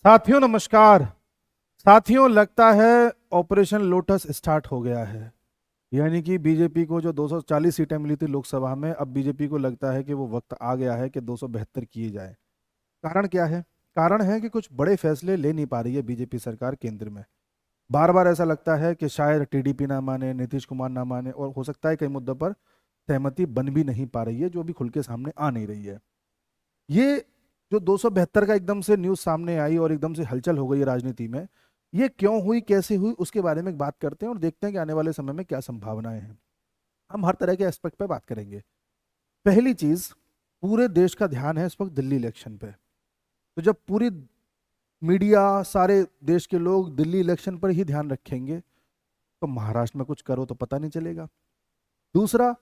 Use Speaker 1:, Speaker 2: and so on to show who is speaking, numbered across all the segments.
Speaker 1: साथियों नमस्कार। साथियों लगता है ऑपरेशन लोटस स्टार्ट हो गया है। यानी कि बीजेपी को जो 240 सीटें मिली थी लोकसभा में, अब बीजेपी को लगता है कि वो वक्त आ गया है कि 272 किए जाए। कारण क्या है? कारण है कि कुछ बड़े फैसले ले नहीं पा रही है बीजेपी सरकार केंद्र में। बार बार ऐसा लगता है कि शायद टीडीपी ना माने, नीतीश कुमार ना माने, और हो सकता है कई मुद्दों पर सहमति बन भी नहीं पा रही है, जो अभी खुल के सामने आ नहीं रही है। ये जो 272 का एकदम से न्यूज सामने आई और एकदम से हलचल हो गई है राजनीति में, ये क्यों हुई, कैसे हुई, उसके बारे में बात करते हैं और देखते हैं कि आने वाले समय में क्या संभावनाएं हैं। हम हर तरह के एस्पेक्ट पे बात करेंगे। पहली चीज, पूरे देश का ध्यान है इस वक्त दिल्ली इलेक्शन पे। तो जब पूरी मीडिया, सारे देश के लोग दिल्ली इलेक्शन पर ही ध्यान रखेंगे, तो महाराष्ट्र में कुछ करो तो पता नहीं चलेगा। दूसरा,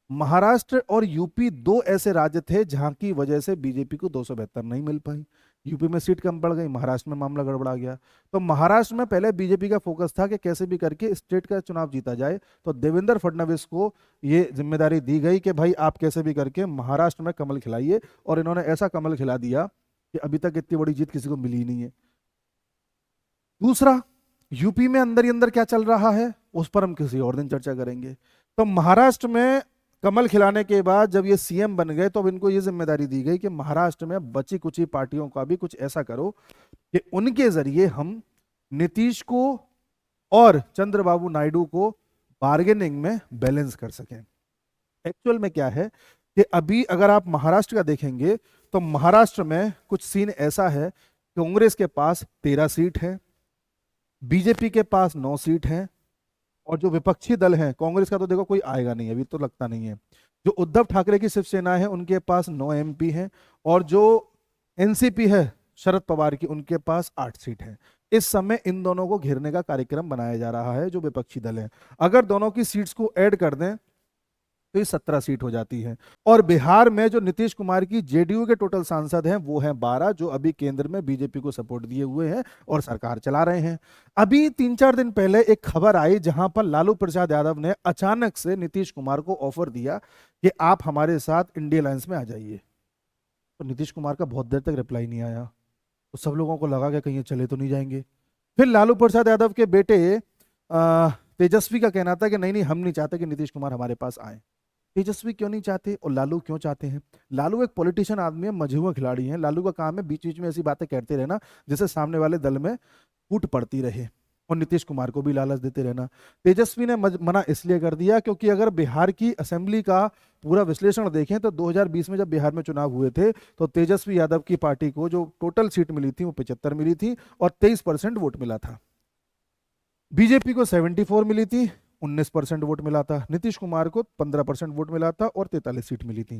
Speaker 1: महाराष्ट्र और यूपी दो ऐसे राज्य थे जहां की वजह से बीजेपी को 272 नहीं मिल पाई। यूपी में सीट कम पड़ गई, महाराष्ट्र में मामला गड़बड़ा गया। तो महाराष्ट्र में पहले बीजेपी का फोकस था कि कैसे भी करके स्टेट का चुनाव जीता जाए। तो देवेंद्र फडणवीस को ये जिम्मेदारी दी गई कि भाई आप कैसे भी करके महाराष्ट्र में कमल खिलाइए, और इन्होंने ऐसा कमल खिला दिया कि अभी तक इतनी बड़ी जीत किसी को मिली ही नहीं है। दूसरा, यूपी में अंदर ही अंदर क्या चल रहा है उस पर हम किसी और दिन चर्चा करेंगे। तो महाराष्ट्र में कमल खिलाने के बाद जब ये सीएम बन गए, तो अब इनको ये जिम्मेदारी दी गई कि महाराष्ट्र में बची कुची पार्टियों का भी कुछ ऐसा करो कि उनके जरिए हम नीतीश को और चंद्रबाबू नायडू को बार्गेनिंग में बैलेंस कर सकें। एक्चुअल में क्या है कि अभी अगर आप महाराष्ट्र का देखेंगे, तो महाराष्ट्र में कुछ सीन ऐसा है, कांग्रेस के पास 13 सीट है, बीजेपी के पास 9 सीट है, और जो विपक्षी दल हैं, कांग्रेस का तो देखो कोई आएगा नहीं, अभी तो लगता नहीं है। जो उद्धव ठाकरे की शिवसेना है उनके पास 9 एमपी हैं, और जो एनसीपी है शरद पवार की, उनके पास 8 सीट है। इस समय इन दोनों को घेरने का कार्यक्रम बनाया जा रहा है जो विपक्षी दल है। अगर दोनों की सीट्स को ऐड कर दें तो ये 17 सीट हो जाती है। और बिहार में जो नीतीश कुमार की जेडीयू के टोटल सांसद हैं वो हैं 12, जो अभी केंद्र में बीजेपी को सपोर्ट दिए हुए हैं और सरकार चला रहे हैं। अभी 3-4 दिन पहले एक खबर आई जहां पर लालू प्रसाद यादव ने अचानक से नीतीश कुमार को ऑफर दिया कि आप हमारे साथ इंडिया अलायंस में आ जाइए। तो नीतीश कुमार का बहुत देर तक रिप्लाई नहीं आया, तो सब लोगों को लगा कि कहीं ये चले तो नहीं जाएंगे। फिर लालू प्रसाद यादव के बेटे तेजस्वी का कहना था कि नहीं नहीं, हम नहीं चाहते कि नीतीश कुमार हमारे पास आए। तेजस्वी क्यों नहीं चाहते और लालू क्यों चाहते हैं? लालू एक पॉलिटिशियन आदमी है, मजहूआ खिलाड़ी है। लालू का काम है बीच बीच में ऐसी बातें कहते रहना जिससे सामने वाले दल में फूट पड़ती रहे, और नीतीश कुमार को भी लालच देते रहना। तेजस्वी ने मना इसलिए कर दिया क्योंकि अगर बिहार की असेंबली का पूरा विश्लेषण देखें तो 2020 में जब बिहार में चुनाव हुए थे, तो तेजस्वी यादव की पार्टी को जो टोटल सीट मिली थी वो 75 मिली थी और 23% वोट मिला था। बीजेपी को 74 मिली थी, 19% वोट मिला था। नीतीश कुमार को 15% वोट मिला था और 43 सीट मिली थी।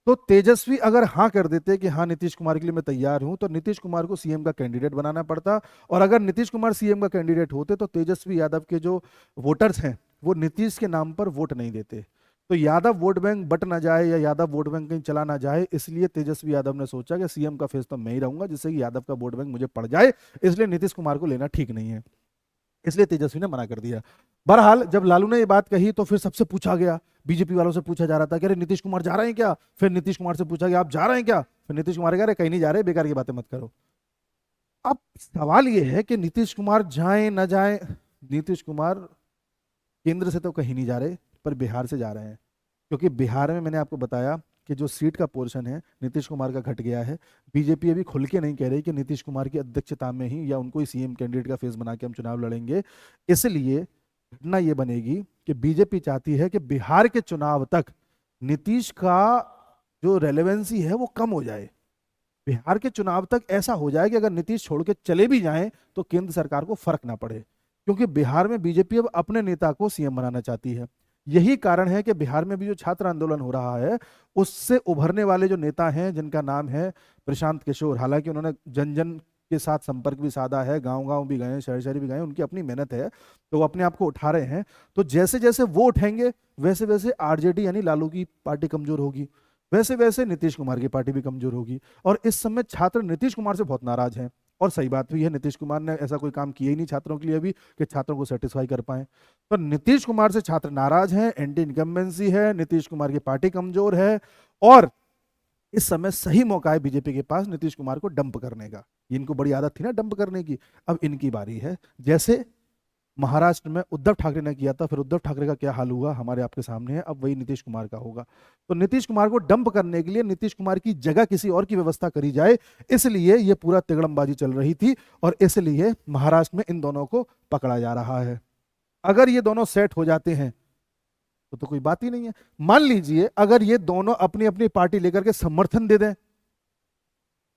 Speaker 1: तो तेजस्वी अगर हाँ कर देते कि हाँ नीतीश कुमार के लिए मैं तैयार हूं, तो नीतीश कुमार को सीएम का कैंडिडेट बनाना पड़ता। और अगर नीतीश कुमार सीएम का कैंडिडेट होते तो तेजस्वी यादव के जो वोटर्स हैं वो नीतीश के नाम पर वोट नहीं देते। तो यादव वोट बैंक बट ना जाए या यादव वोट बैंक कहीं चला ना जाए, इसलिए तेजस्वी यादव ने सोचा कि सीएम का फेस तो मैं ही रहूंगा, जिससे कि यादव का वोट बैंक मुझे पड़ जाए, इसलिए नीतीश कुमार को लेना ठीक नहीं है। इसलिए तेजस्वी ने मना कर दिया। बहरहाल जब लालू ने ये बात कही तो फिर सबसे पूछा गया, बीजेपी वालों से पूछा जा रहा था कि अरे नीतीश कुमार जा रहे हैं क्या? फिर नीतीश कुमार से पूछा गया आप जा रहे हैं क्या? फिर नीतीश कुमार कह रहे कहीं नहीं जा रहे, बेकार की बातें मत करो। अब सवाल ये है कि नीतीश कुमार जाए ना जाए। नीतीश कुमार केंद्र से तो कहीं नहीं जा रहे, पर बिहार से जा रहे हैं, क्योंकि बिहार में मैंने आपको बताया कि जो सीट का पोर्शन है नीतीश कुमार का घट गया है। बीजेपी अभी खुल के नहीं कह रही कि नीतीश कुमार की अध्यक्षता में ही या उनको ही सीएम कैंडिडेट का फेस बना के हम चुनाव लड़ेंगे। इसलिए घटना ये बनेगी कि बीजेपी चाहती है कि बिहार के चुनाव तक नीतीश का जो रेलेवेंसी है वो कम हो जाए। बिहार के चुनाव तक ऐसा हो जाए कि अगर नीतीश छोड़ के चले भी जाएं तो केंद्र सरकार को फर्क ना पड़े, क्योंकि बिहार में बीजेपी अब अपने नेता को सीएम बनाना चाहती है। यही कारण है कि बिहार में भी जो छात्र आंदोलन हो रहा है उससे उभरने वाले जो नेता हैं जिनका नाम है प्रशांत किशोर, हालांकि उन्होंने जन जन के साथ संपर्क भी साधा है, गांव गांव भी गए, शहर शहर भी गए, उनकी अपनी मेहनत है, तो वो अपने आप को उठा रहे हैं। तो जैसे जैसे वो उठेंगे वैसे वैसे आरजेडी यानी लालू की पार्टी कमजोर होगी, वैसे वैसे नीतीश कुमार की पार्टी भी कमजोर होगी। और इस समय छात्र नीतीश कुमार से बहुत नाराज हैं, और सही बात भी है, नीतीश कुमार ने ऐसा कोई काम किया ही नहीं छात्रों के लिए अभी कि छात्रों को सेटिस्फाई कर पाए। तो नीतीश कुमार से छात्र नाराज हैं, एंटी इनकम्बेंसी है, नीतीश कुमार की पार्टी कमजोर है, और इस समय सही मौका है बीजेपी के पास नीतीश कुमार को डंप करने का। ये इनको बड़ी आदत थी ना डंप करने की। अब इनकी बारी है। जैसे महाराष्ट्र में उद्धव ठाकरे ने किया था, फिर उद्धव ठाकरे का क्या हाल हुआ हमारे आपके सामने है, अब वही नीतीश कुमार का होगा। तो नीतीश कुमार को डंप करने के लिए नीतीश कुमार की जगह किसी और की व्यवस्था करी जाए, इसलिए ये पूरा तिगड़मबाजी चल रही थी, और इसलिए महाराष्ट्र में इन दोनों को पकड़ा जा रहा है। अगर ये दोनों सेट हो जाते हैं तो कोई बात ही नहीं है। मान लीजिए अगर ये दोनों अपनी अपनी पार्टी लेकर के समर्थन दे दें,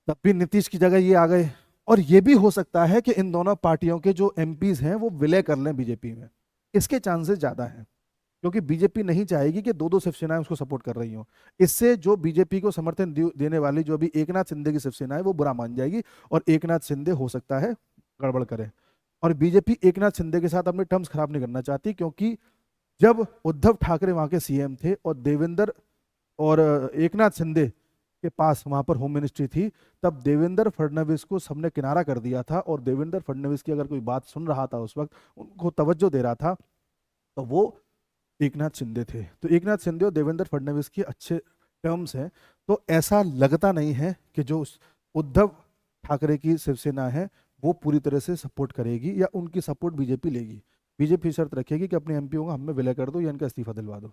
Speaker 1: तब भी नीतीश की जगह ये आ गए। और ये भी हो सकता है कि इन दोनों पार्टियों के जो एमपीज हैं वो विलय कर लें बीजेपी में, इसके चांसेस ज्यादा हैं, क्योंकि बीजेपी नहीं चाहेगी कि दो दो शिवसेनाएं उसको सपोर्ट कर रही हों। इससे जो बीजेपी को समर्थन देने वाली जो अभी एकनाथ शिंदे की शिवसेना है वो बुरा मान जाएगी, और एकनाथ शिंदे हो सकता है गड़बड़ करे। और बीजेपी एकनाथ शिंदे के साथ अपने टर्म्स खराब नहीं करना चाहती, क्योंकि जब उद्धव ठाकरे वहां के सीएम थे और देवेंद्र और एकनाथ शिंदे के पास वहां पर होम मिनिस्ट्री थी, तब देवेंद्र फडणवीस को सबने किनारा कर दिया था, और देवेंद्र फडणवीस की अगर कोई बात सुन रहा था उस वक्त, उनको तवज्जो दे रहा था, तो वो एकनाथ शिंदे थे। तो एकनाथ शिंदे और देवेंद्र फडणवीस की अच्छे टर्म्स हैं। तो ऐसा लगता नहीं है कि जो उद्धव ठाकरे की शिवसेना है वो पूरी तरह से सपोर्ट करेगी, या उनकी सपोर्ट बीजेपी लेगी। बीजेपी शर्त रखेगी कि अपने एमपीओ को हमें विलय कर दो या इनका इस्तीफा दिलवा दो।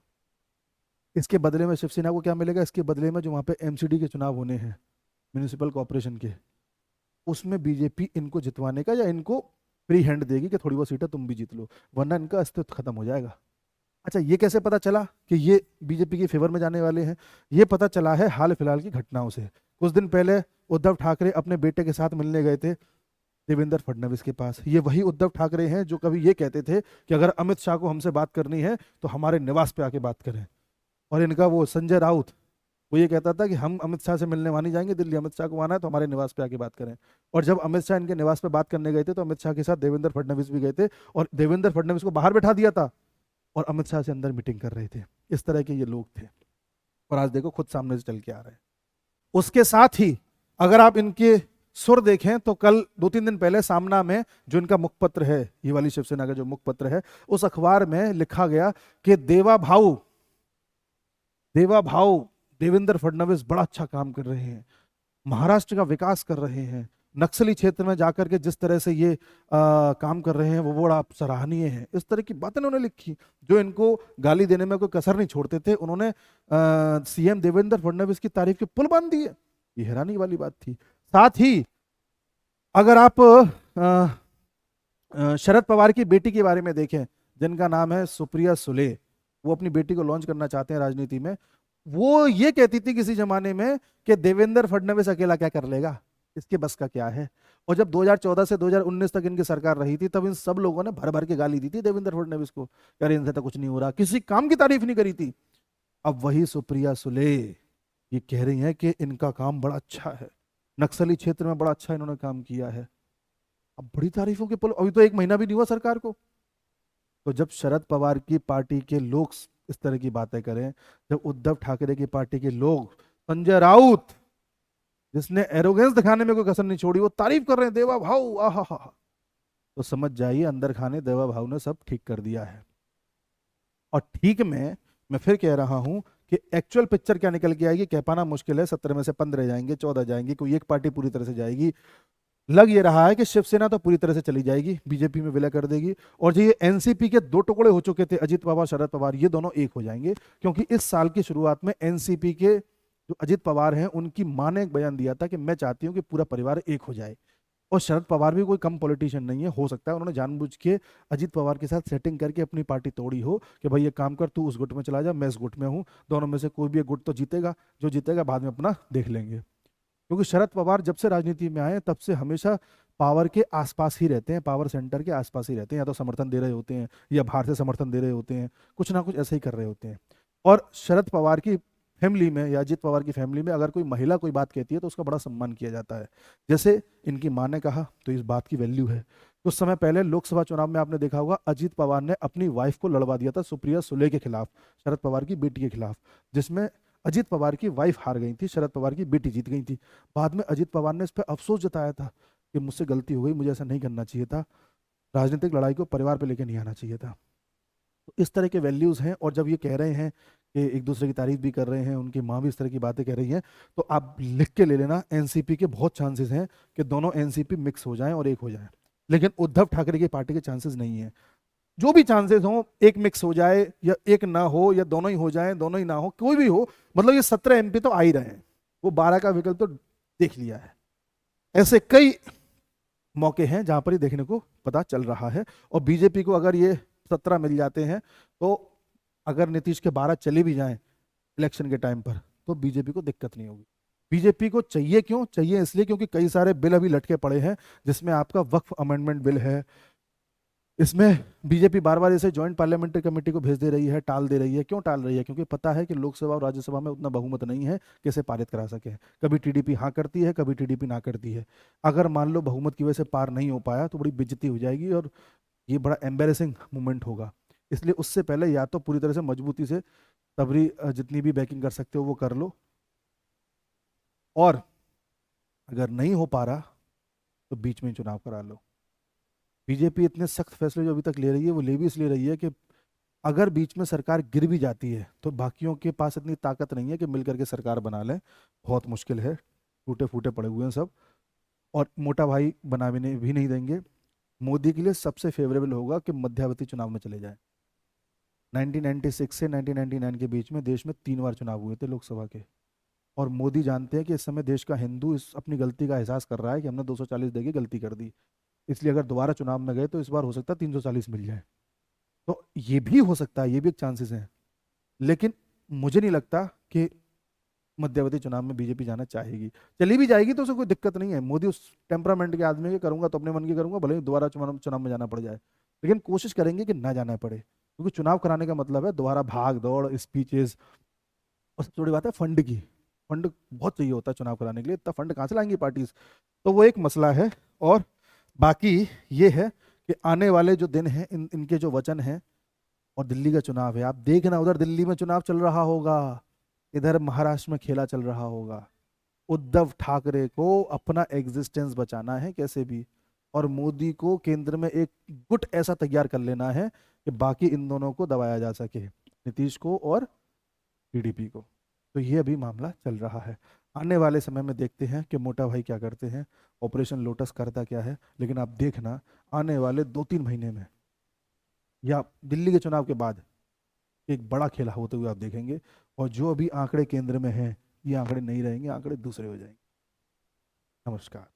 Speaker 1: इसके बदले में शिवसेना को क्या मिलेगा? इसके बदले में जो वहां पे एमसीडी के चुनाव होने हैं, म्यूनिसिपल कॉर्पोरेशन के, उसमें बीजेपी इनको जितवाने का या इनको फ्री हैंड देगी कि थोड़ी बहुत सीटें तुम भी जीत लो, वरना इनका अस्तित्व खत्म हो जाएगा। अच्छा, ये कैसे पता चला कि ये बीजेपी के फेवर में जाने वाले हैं? ये पता चला है हाल फिलहाल की घटनाओं से। कुछ दिन पहले उद्धव ठाकरे अपने बेटे के साथ मिलने गए थे देवेंद्र फडणवीस के पास। ये वही उद्धव ठाकरे हैं जो कभी ये कहते थे कि अगर अमित शाह को हमसे बात करनी है तो हमारे निवास पे आके बात करें। और इनका वो संजय राउत, वो ये कहता था कि हम अमित शाह से मिलने वहां नहीं जाएंगे, दिल्ली अमित शाह को आना है तो हमारे निवास पे आके बात करें। और जब अमित शाह इनके निवास पे बात करने गए थे तो अमित शाह के साथ देवेंद्र फडणवीस भी गए थे, और देवेंद्र फडणवीस को बाहर बैठा दिया था और अमित शाह से अंदर मीटिंग कर रहे थे। इस तरह के ये लोग थे, और आज देखो खुद सामने से चल के आ रहे हैं। उसके साथ ही अगर आप इनके सुर देखें तो कल 2-3 दिन पहले सामना में जो इनका मुखपत्र है, ये वाली शिवसेना का जो मुखपत्र है, उस अखबार में लिखा गया कि देवा भाऊ देवेंद्र फडणवीस बड़ा अच्छा काम कर रहे हैं, महाराष्ट्र का विकास कर रहे हैं, नक्सली क्षेत्र में जाकर के जिस तरह से ये काम कर रहे हैं वो बड़ा सराहनीय है। इस तरह की बातें उन्होंने लिखी जो इनको गाली देने में कोई कसर नहीं छोड़ते थे। उन्होंने सीएम देवेंद्र फडणवीस की तारीफ के पुल बांध दिए। ये हैरानी वाली बात थी। साथ ही अगर आप शरद पवार की बेटी के बारे में देखें, जिनका नाम है सुप्रिया सुले, वो अपनी बेटी को लॉन्च करना चाहते हैं राजनीति में। वो ये कहती थी किसी जमाने में कि देवेंद्र फडणवीस अकेला क्या कर लेगा, इसके बस का क्या है। और जब 2014 से 2019 तक इनकी सरकार रही थी तब इन सब लोगों ने भर भर के गाली दी थी देवेंद्र फडणवीस को, यार इनसे तो कुछ नहीं हो रहा, किसी काम की तारीफ नहीं करी थी। अब वही सुप्रिया सुले ये कह रही हैं कि इनका काम बड़ा अच्छा है, नक्सली क्षेत्र में बड़ा अच्छा इन्होंने काम किया है। अब बड़ी तारीफों के पुल, अभी तो 1 महीना भी नहीं हुआ सरकार को। तो जब शरद पवार की पार्टी के लोग इस तरह की बातें करें, जब उद्धव ठाकरे की पार्टी के लोग, संजय राउत जिसने एरोगेंस दिखाने में कोई कसर नहीं छोड़ी, वो तारीफ कर रहे हैं देवा भाऊ आहा हा, तो समझ जाइए अंदर खाने देवा भाऊ ने सब ठीक कर दिया है। और ठीक में मैं फिर कह रहा हूं कि एक्चुअल पिक्चर क्या निकल के आएगी कह पाना मुश्किल है। 17 में से 15 जाएंगे, 14 जाएंगे, कोई एक पार्टी पूरी तरह से जाएगी। लग ये रहा है कि शिवसेना तो पूरी तरह से चली जाएगी, बीजेपी में विलय कर देगी। और जो ये एनसीपी के 2 टुकड़े हो चुके थे, अजित पवार शरद पवार, ये दोनों एक हो जाएंगे। क्योंकि इस साल की शुरुआत में एनसीपी के जो अजित पवार हैं उनकी मां ने एक बयान दिया था कि मैं चाहती हूं कि पूरा परिवार एक हो जाए। और शरद पवार भी कोई कम पॉलिटिशियन नहीं है, हो सकता है उन्होंने जानबूझ के अजित पवार के साथ सेटिंग करके अपनी पार्टी तोड़ी हो कि भाई ये काम कर, तू उस गुट में चला जा, मैं इस गुट में हूं, दोनों में से कोई भी एक गुट तो जीतेगा, जो जीतेगा बाद में अपना देख लेंगे। क्योंकि शरद पवार जब से राजनीति में आए तब से हमेशा पावर के आसपास ही रहते हैं, पावर सेंटर के आसपास ही रहते हैं, या तो समर्थन दे रहे होते हैं या बाहर से समर्थन दे रहे होते हैं, कुछ ना कुछ ऐसे ही कर रहे होते हैं। और शरद पवार की फैमिली में या अजित पवार की फैमिली में अगर कोई महिला कोई बात कहती है तो उसका बड़ा सम्मान किया जाता है। जैसे इनकी मां ने कहा तो इस बात की वैल्यू है। कुछ समय पहले लोकसभा चुनाव में आपने देखा होगा अजित पवार ने अपनी वाइफ को लड़वा दिया था सुप्रिया सुले के खिलाफ, शरद पवार की बेटी के खिलाफ, जिसमें अजित पवार की वाइफ हार गई थी, शरद पवार की बेटी जीत गई थी। बाद में अजित पवार ने इस पर अफसोस जताया था कि मुझसे गलती हो गई, मुझे ऐसा नहीं करना चाहिए था, राजनीतिक लड़ाई को परिवार पे लेके नहीं आना चाहिए था। तो इस तरह के वैल्यूज हैं, और जब ये कह रहे हैं कि एक दूसरे की तारीफ भी कर रहे हैं, उनकी माँ भी इस तरह की बातें कह रही हैं, तो आप लिख के ले लेना, एनसीपी के बहुत चांसेस हैं कि दोनों एनसीपी मिक्स हो जाएं और एक हो जाएं। लेकिन उद्धव ठाकरे की पार्टी के चांसेस नहीं है। जो भी चांसेस हो, एक मिक्स हो जाए या एक ना हो, या दोनों ही हो जाए, दोनों ही ना हो, कोई भी हो, मतलब ये 17 एमपी तो आ ही रहे हैं, वो 12 का विकल्प तो देख लिया है। ऐसे कई मौके हैं जहां पर ये देखने को पता चल रहा है। और बीजेपी को अगर ये 17 मिल जाते हैं, तो अगर नीतीश के 12 चले भी जाएं इलेक्शन के टाइम पर, तो बीजेपी को दिक्कत नहीं होगी। बीजेपी को चाहिए क्यों? चाहिए इसलिए क्योंकि कई सारे बिल अभी लटके पड़े हैं, जिसमें आपका वक्फ अमेंडमेंट बिल है। इसमें बीजेपी बार बार इसे ज्वाइंट पार्लियामेंट्री कमेटी को भेज दे रही है, टाल दे रही है। क्यों टाल रही है? क्योंकि पता है कि लोकसभा और राज्यसभा में उतना बहुमत नहीं है कि इसे पारित करा सके। कभी टीडीपी हाँ करती है, कभी टीडीपी ना करती है। अगर मान लो बहुमत की वजह से पार नहीं हो पाया, तो बड़ी बेइज्जती हो जाएगी और ये बड़ा एम्बेरसिंग मोमेंट होगा। इसलिए उससे पहले या तो पूरी तरह से मजबूती से तबरी जितनी भी बैकिंग कर सकते हो वो कर लो, और अगर नहीं हो पा रहा तो बीच में ही चुनाव करा लो। बीजेपी इतने सख्त फैसले जो अभी तक ले रही है, वो ले भी इसलिए रही है कि अगर बीच में सरकार गिर भी जाती है, तो बाकियों के पास इतनी ताकत नहीं है कि मिलकर के सरकार बना लें। बहुत मुश्किल है, टूटे फूटे पड़े हुए हैं सब, और मोटा भाई बनाने भी नहीं देंगे। मोदी के लिए सबसे फेवरेबल होगा कि मध्यावधि चुनाव में चले जाएं। 1996 से 1999 के बीच में देश में 3 बार चुनाव हुए थे लोकसभा के, और मोदी जानते हैं कि इस समय देश का हिंदू इस अपनी गलती का एहसास कर रहा है कि हमने 240 देके गलती कर दी। इसलिए अगर दोबारा चुनाव में गए तो इस बार हो सकता है 340 मिल जाए। तो ये भी हो सकता है, ये भी एक चांसेस है। लेकिन मुझे नहीं लगता कि मध्यावधि चुनाव में बीजेपी जाना चाहेगी। चली भी जाएगी तो उसे कोई दिक्कत नहीं है। मोदी उस टेम्परामेंट के आदमी के, करूंगा तो अपने मन की करूंगा, भले ही दोबारा चुनाव चुनाव में जाना पड़ जाए, लेकिन कोशिश करेंगे कि ना जाना पड़े। क्योंकि चुनाव कराने का मतलब है दोबारा भाग दौड़, स्पीचेस, और सबसे बड़ी बात है फंड की। फंड बहुत चाहिए होता है चुनाव कराने के लिए, इतना फंड कहाँ से लाएंगी पार्टीज? तो वो एक मसला है। और बाकी ये है कि आने वाले जो दिन हैं, इनके जो वचन हैं, और दिल्ली का चुनाव है, आप देखना उधर दिल्ली में चुनाव चल रहा होगा, इधर महाराष्ट्र में खेला चल रहा होगा। उद्धव ठाकरे को अपना एग्जिस्टेंस बचाना है कैसे भी, और मोदी को केंद्र में एक गुट ऐसा तैयार कर लेना है कि बाकी इन दोनों को दबाया जा सके, नीतीश को और टीडीपी को। तो ये अभी मामला चल रहा है। आने वाले समय में देखते हैं कि मोटा भाई क्या करते हैं, ऑपरेशन लोटस करता क्या है। लेकिन आप देखना आने वाले 2-3 महीने में, या दिल्ली के चुनाव के बाद, एक बड़ा खेला होते हुए आप देखेंगे। और जो अभी आंकड़े केंद्र में हैं, ये आंकड़े नहीं रहेंगे, आंकड़े दूसरे हो जाएंगे। नमस्कार।